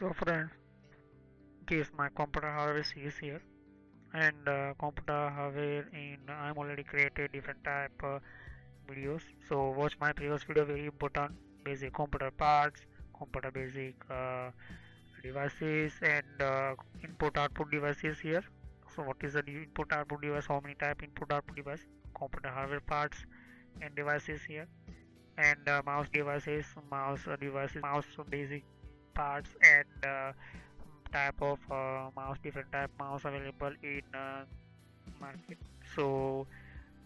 So friends, this my computer hardware is here, and computer hardware in I'm already created different type videos. So watch my previous video, very important basic computer parts, computer basic devices, and input output devices here. So what is the input output device? How many type input output device? Computer hardware parts and devices here, and mouse devices, mouse basic parts, and type of mouse, different type mouse available in market. So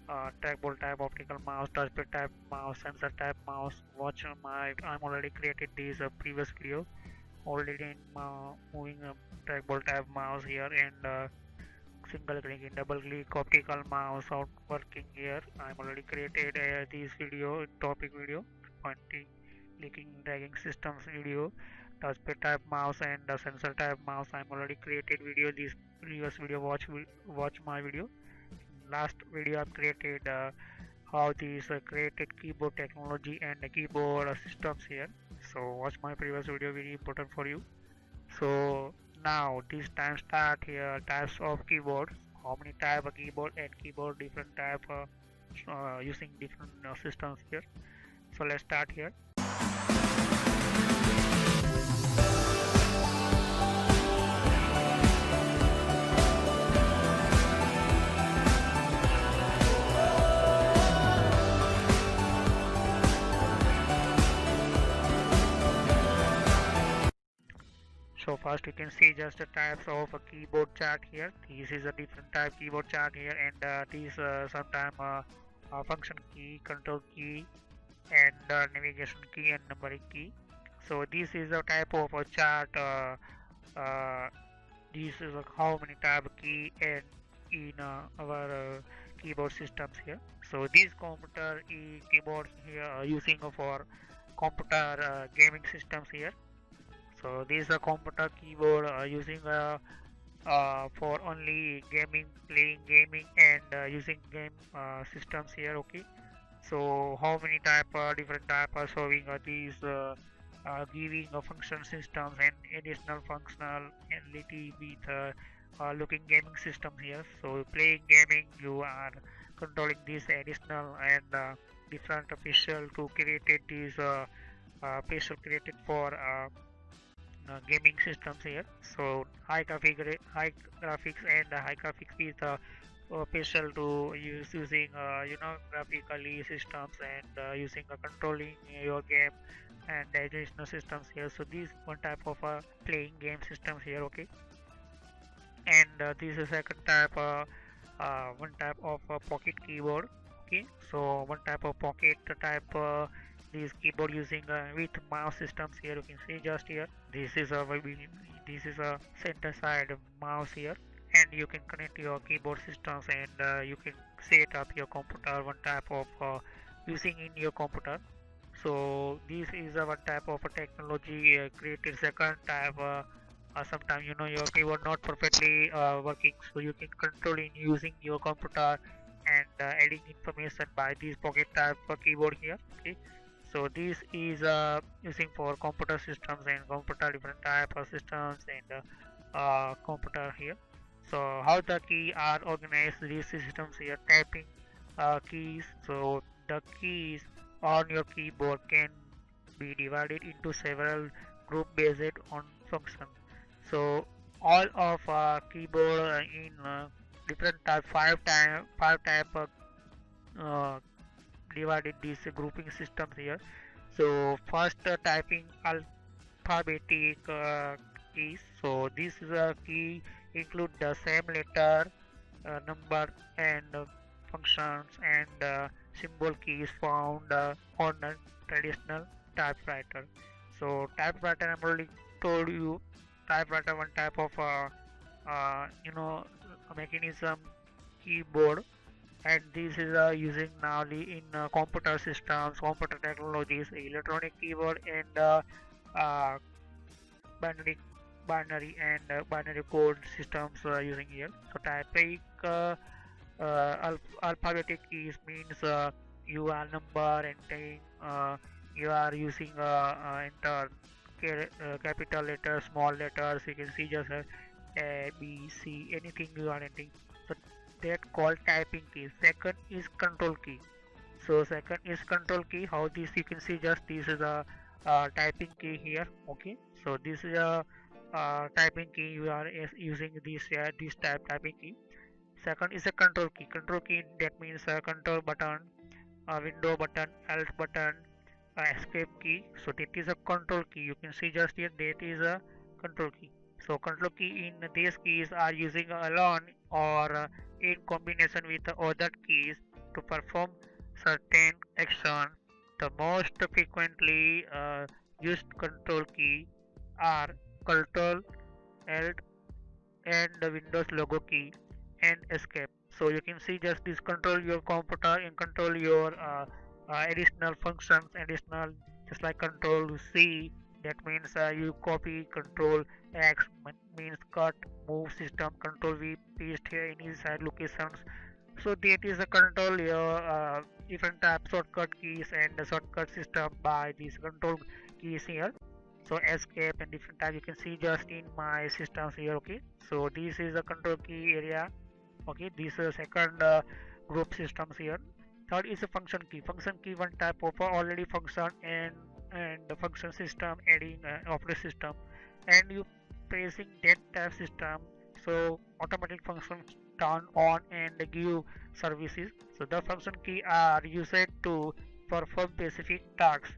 trackball type, optical mouse, touchpad type mouse, sensor type mouse. Watch my I'm already created this previous video already in moving trackball type mouse here, and single clicking, double click, optical mouse out working here. I'm already created this video, topic video, pointing, clicking, dragging systems video, touchpad type mouse, and sensor type mouse. I'm already created video. This previous video, watch my video. Last video I've created how these created keyboard technology and keyboard systems here. So watch my previous video, very important for you. So now this time start here, types of keyboards, how many type of keyboard and keyboard different type using different systems here. So let's start here. So first you can see just the types of a keyboard chart here. This is a different type keyboard chart here, and these sometime function key, control key, and navigation key and numbering key. So this is a type of a chart. Uh, this is how many type of key and in our keyboard systems here. So this computer keyboards here are using for computer gaming systems here. So this is a computer keyboard using for only gaming, playing gaming, and using game systems here. Okay. So how many type different type are showing these giving function systems and additional functionality with looking gaming systems here. So playing gaming, you are controlling this additional and different official to create these special created for gaming systems here. So high graphics and high graphics is special to use using graphically systems and using controlling your game and additional systems here. So this one type of playing game systems here. Okay, and this is second type one type of pocket keyboard. Okay, so one type of pocket type this keyboard using with mouse systems here. You can see just here, this is a center side mouse here, and you can connect your keyboard systems, and you can set up your computer one type of using in your computer. So this is one type of a technology created. Second type sometimes your keyboard not perfectly working, so you can control in using your computer and adding information by this pocket type keyboard here. Okay, so this is using for computer systems and computer different type of systems and computer here. So how the key are organized, these systems here, typing keys. So the keys on your keyboard can be divided into several group based on function. So all of keyboard in different type, five type uh, divided these grouping systems here. So first typing alphabetic keys. So this is a key include the same letter, number, and functions, and symbol keys found on a traditional typewriter. So typewriter, I'm already told you, typewriter one type of mechanism keyboard, and this is using now in computer systems, computer technologies, electronic keyboard, and uh, binary binary code systems using here. So typing alphabetic keys means you are number entering, you are using enter capital letters, small letters. You can see just A, B, C, anything you are entering. So that called typing key. Second is control key. So second is control key. How this you can see just this is a typing key here. Okay. So this is a typing key. You are using this typing key. Second is a control key. Control key that means a control button, a window button, alt button, escape key. So that is a control key. You can see just here that is a control key. So control key in these keys are using alone or in combination with other keys to perform certain action. The most frequently used control key are control, alt, and the Windows logo key and escape. So you can see just this control your computer and control your additional functions, additional just like control C, that means you copy, control X means cut, move system, control V paste here in inside locations. So that is a control your different type shortcut keys and the shortcut system by these control keys here. So escape and different type you can see just in my systems here. Okay, so this is the control key area. Okay, this is second group systems here. Third is a function key. Function key one type of already function and the function system adding operating system, and you pressing that type system, so automatic functions turn on and give services. So the function key are used to perform specific tasks.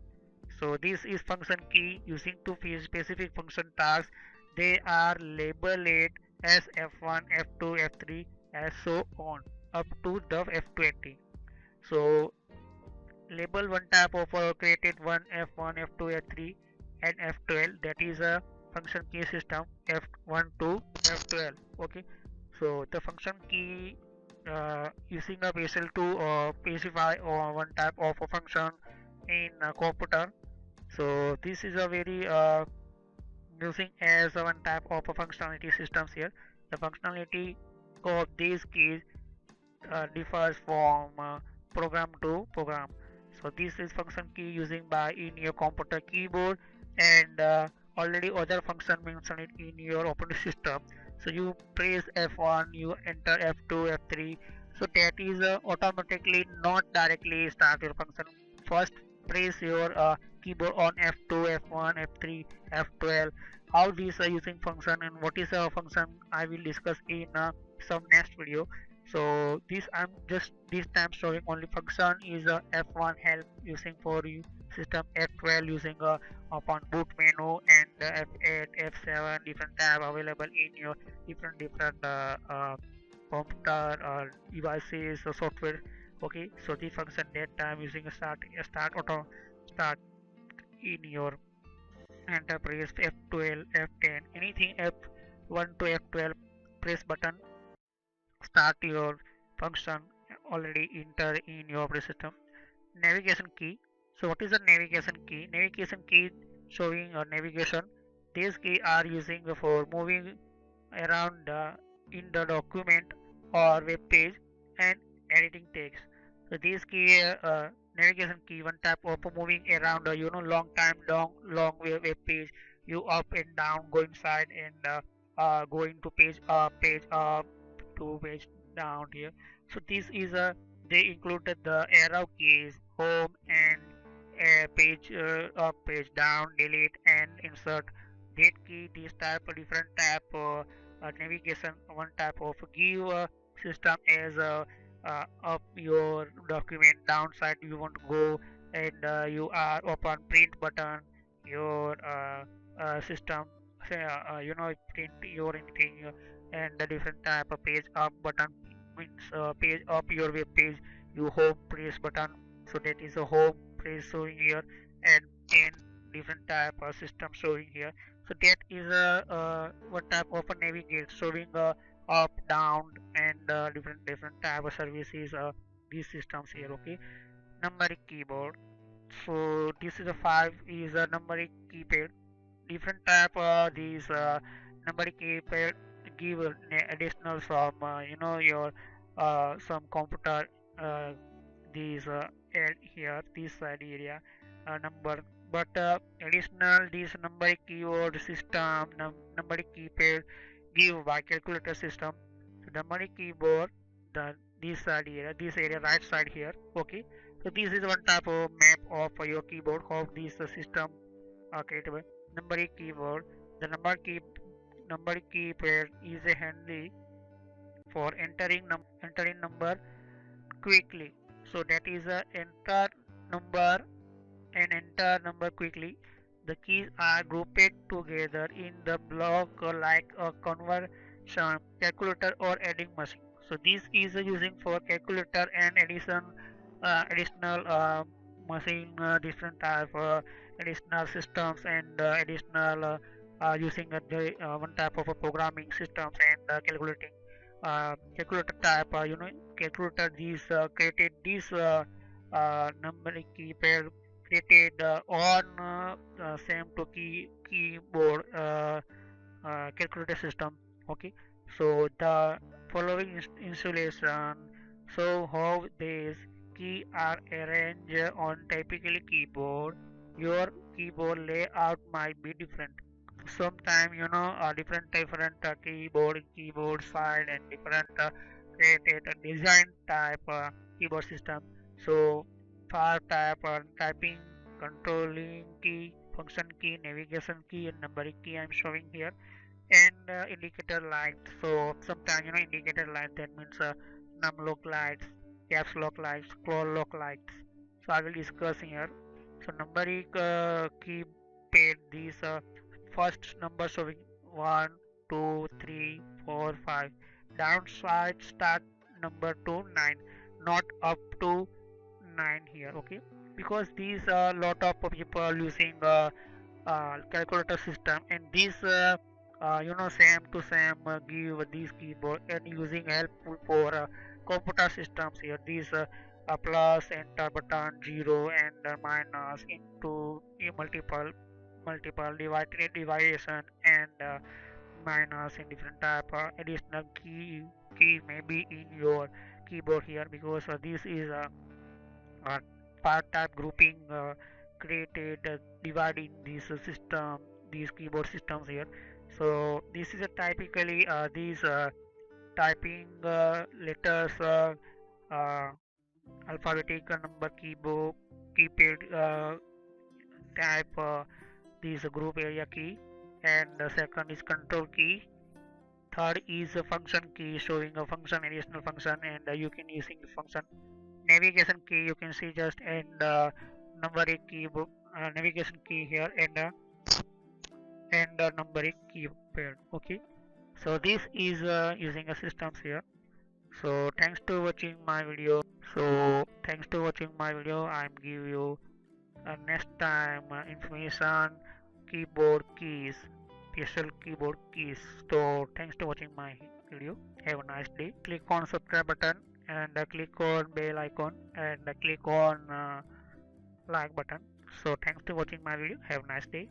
So this is function key using to specific function tasks. They are labeled as F1, F2, F3, as so on up to the F20. So label one type of created one F1, F2, F3, and F12. That is a function key system F1 to F12. Okay. So the function key using a basic to specify one type of a function in a computer. So this is a very using as one type of a functionality systems here. The functionality of these keys differs from program to program. So this is function key using by in your computer keyboard, and already other function mentioned in your operating system. So you press F1, you enter F2, F3. So that is automatically not directly start your function. First press your keyboard on F2, F1, F3, F12. How these are using function and what is a function I will discuss in some next video. So this I'm just this time showing only function is a F1 help using for you system, F12 using upon boot menu, and F8, F7 different tab available in your different computer devices or software. Okay, so the function that time using a start auto start in your enterprise F12, F10, anything F1 to F12, press button start your function already enter in your operating system. Navigation key. So what is a navigation key? Navigation key showing a navigation. These key are using for moving around in the document or web page and editing text. So this key navigation key one type of moving around long time long web page, you up and down going side and going to page up to page down here. So this is a they included the arrow keys home and page up page down delete and insert. That key this type of different type navigation one type of give system as up your document downside you want to go, and you are open print button your system say print your anything and the different type of page up button means page up your web page, you home press button. So that is a home press showing here, and 10 different type of system showing here. So that is a what type of a navigate showing up down and different type of services these systems here. Okay, numeric keyboard. So this is a 5 is a numeric keypad, different type of these numeric keypad give additional from your some computer these add here this side area number but additional this numeric keyboard system, numeric keypad give by calculator system. So numeric keyboard, the this side here, this area right side here. Okay, so this is one type of map of your keyboard, how this system created by numeric keyboard. The numeric keypad is a handy for entering number quickly. So that is a number enter number quickly. The keys are grouped together in the block like a conversion calculator or adding machine. So this is using for calculator and additional machine, different type additional systems and additional using one type of programming systems and calculating calculator type. Calculator these created this numeric keypad created on same to keyboard calculator system. Okay, so the following installation so how these key are arranged on typically keyboard. Your keyboard layout might be different. Sometimes different keyboard side and different created design type keyboard system. So far type typing, controlling key, function key, navigation key, and numbering key I'm showing here, and indicator light. So sometimes indicator light, that means num lock lights, caps lock lights, scroll lock lights. So I will discuss here. So numeric keypad, these first number showing 1 2 3 4 5, downside start number to 9, not up to 9 here. Okay, because these lot of people using calculator system, and this same to same give these keyboard and using helpful for computer systems here. These plus enter button, 0 and minus into multiple division and minus in different type additional key may be in your keyboard here, because this is uh, part type grouping created dividing this system, these keyboard systems here. So this is a typically these typing letters uh, alphabetic number keypad type this group area key, and the second is control key. Third is a function key showing a function, additional function, and you can using the function. Navigation key you can see just and numeric keyboard navigation key here, and numeric keypad. Okay, so this is using a systems here. So thanks to watching my video. I'm give you next time information keyboard keys, special keyboard keys. So thanks to watching my video. Have a nice day. Click on subscribe button, and click on bell icon, and click on like button. So thanks to watching my video. Have a nice day.